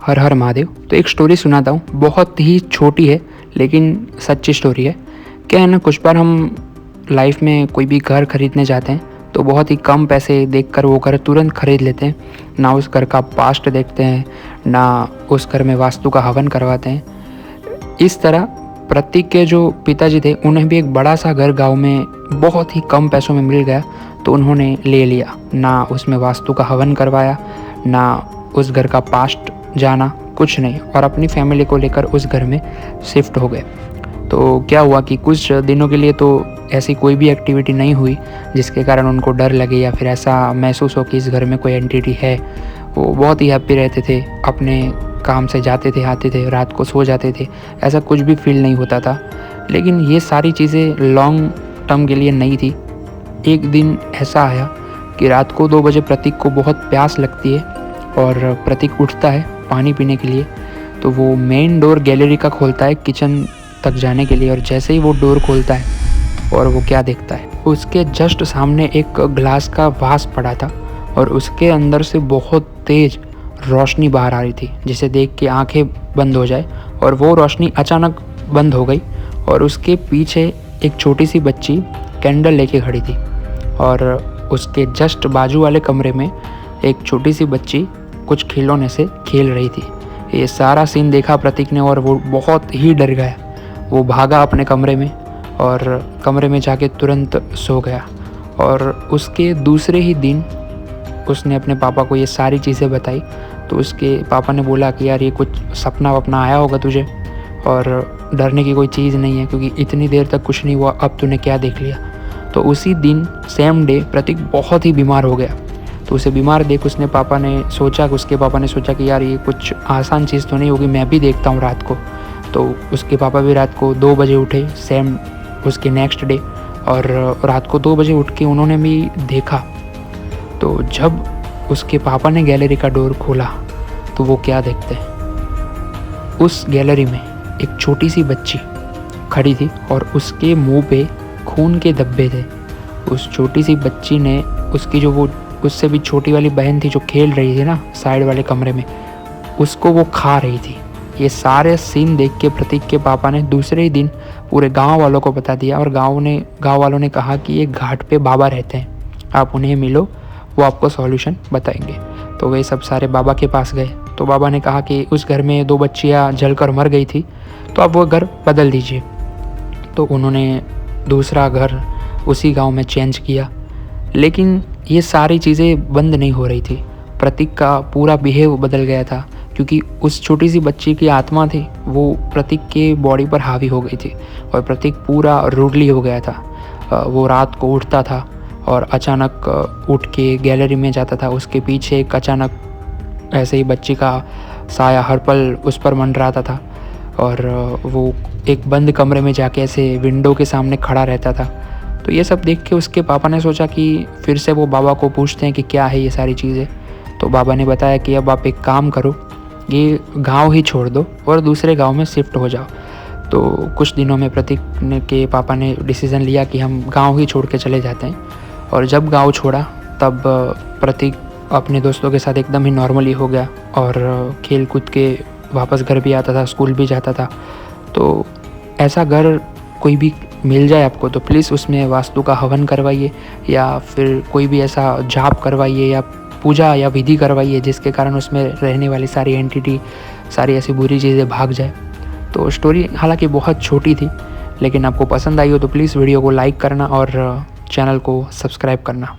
हर हर महादेव। तो एक स्टोरी सुनाता हूँ, बहुत ही छोटी है लेकिन सच्ची स्टोरी है। क्या है ना, कुछ बार हम लाइफ में कोई भी घर खरीदने जाते हैं तो बहुत ही कम पैसे देखकर वो घर तुरंत खरीद लेते हैं। ना उस घर का पास्ट देखते हैं, ना उस घर में वास्तु का हवन करवाते हैं। इस तरह प्रतीक के जो पिताजी थे उन्हें भी एक बड़ा सा घर गांव में बहुत ही कम पैसों में मिल गया, तो उन्होंने ले लिया। ना उसमें वास्तु का हवन करवाया, ना उस घर का पास्ट जाना, कुछ नहीं, और अपनी फैमिली को लेकर उस घर में शिफ्ट हो गए। तो क्या हुआ कि कुछ दिनों के लिए तो ऐसी कोई भी एक्टिविटी नहीं हुई जिसके कारण उनको डर लगे या फिर ऐसा महसूस हो कि इस घर में कोई एंटिटी है। वो बहुत ही हैप्पी रहते थे, अपने काम से जाते थे, आते थे, रात को सो जाते थे, ऐसा कुछ भी फील नहीं होता था। लेकिन ये सारी चीज़ें लॉन्ग टर्म के लिए नहीं थी। एक दिन ऐसा आया कि रात को 2 बजे प्रतीक को बहुत प्यास लगती है और प्रतीक उठता है पानी पीने के लिए। तो वो मेन डोर गैलरी का खोलता है किचन तक जाने के लिए, और जैसे ही वो डोर खोलता है और वो क्या देखता है, उसके जस्ट सामने एक ग्लास का वास पड़ा था और उसके अंदर से बहुत तेज़ रोशनी बाहर आ रही थी, जिसे देख के आंखें बंद हो जाए। और वो रोशनी अचानक बंद हो गई और उसके पीछे एक छोटी सी बच्ची कैंडल लेके खड़ी थी, और उसके जस्ट बाजू वाले कमरे में एक छोटी सी बच्ची कुछ खिलौने से खेल रही थी। ये सारा सीन देखा प्रतीक ने और वो बहुत ही डर गया। वो भागा अपने कमरे में और कमरे में जाके तुरंत सो गया। और उसके दूसरे ही दिन उसने अपने पापा को ये सारी चीज़ें बताई। तो उसके पापा ने बोला कि यार ये कुछ सपना वपना आया होगा तुझे, और डरने की कोई चीज़ नहीं है क्योंकि इतनी देर तक कुछ नहीं हुआ, अब तूने क्या देख लिया। तो उसी दिन सेम डे प्रतीक बहुत ही बीमार हो गया। तो उसे बीमार देख उसके पापा ने सोचा कि यार ये कुछ आसान चीज़ तो नहीं होगी, मैं भी देखता हूँ रात को। तो उसके पापा भी रात को 2 बजे उठे, सेम उसके नेक्स्ट डे, और रात को 2 बजे उठ के उन्होंने भी देखा। तो जब उसके पापा ने गैलरी का डोर खोला तो वो क्या देखते हैं, उस गैलरी में एक छोटी सी बच्ची खड़ी थी और उसके मुंह पे खून के धब्बे थे। उस छोटी सी बच्ची ने उसकी जो वो उससे भी छोटी वाली बहन थी जो खेल रही थी ना साइड वाले कमरे में, उसको वो खा रही थी। ये सारे सीन देख के प्रतीक के पापा ने दूसरे ही दिन पूरे गांव वालों को बता दिया, और गांव वालों ने कहा कि ये घाट पे बाबा रहते हैं, आप उन्हें मिलो, वो आपको सॉल्यूशन बताएंगे। तो वे सब सारे बाबा के पास गए। तो बाबा ने कहा कि उस घर में 2 बच्चियाँ जलकर मर गई थी, तो आप वो घर बदल दीजिए। तो उन्होंने दूसरा घर उसी गांव में चेंज किया। लेकिन ये सारी चीज़ें बंद नहीं हो रही थी। प्रतीक का पूरा बिहेव बदल गया था क्योंकि उस छोटी सी बच्ची की आत्मा थी वो प्रतीक के बॉडी पर हावी हो गई थी, और प्रतीक पूरा रूडली हो गया था। वो रात को उठता था और अचानक उठ के गैलरी में जाता था। उसके पीछे एक अचानक ऐसे ही बच्ची का साया हर पल उस पर मंडराता था, और वो एक बंद कमरे में जाके ऐसे विंडो के सामने खड़ा रहता था। तो ये सब देख के उसके पापा ने सोचा कि फिर से वो बाबा को पूछते हैं कि क्या है ये सारी चीज़ें। तो बाबा ने बताया कि अब आप एक काम करो, ये गांव ही छोड़ दो और दूसरे गांव में शिफ्ट हो जाओ। तो कुछ दिनों में प्रतीक के पापा ने डिसीज़न लिया कि हम गांव ही छोड़ के चले जाते हैं। और जब गांव छोड़ा तब प्रतीक अपने दोस्तों के साथ एकदम ही नॉर्मली हो गया और खेल कूद के वापस घर भी आता था, स्कूल भी जाता था। तो ऐसा घर कोई भी मिल जाए आपको तो प्लीज़ उसमें वास्तु का हवन करवाइए, या फिर कोई भी ऐसा जाप करवाइए या पूजा या विधि करवाइए जिसके कारण उसमें रहने वाली सारी एंटिटी, सारी ऐसी बुरी चीज़ें भाग जाए। तो स्टोरी हालांकि बहुत छोटी थी, लेकिन आपको पसंद आई हो तो प्लीज़ वीडियो को लाइक करना और चैनल को सब्सक्राइब करना।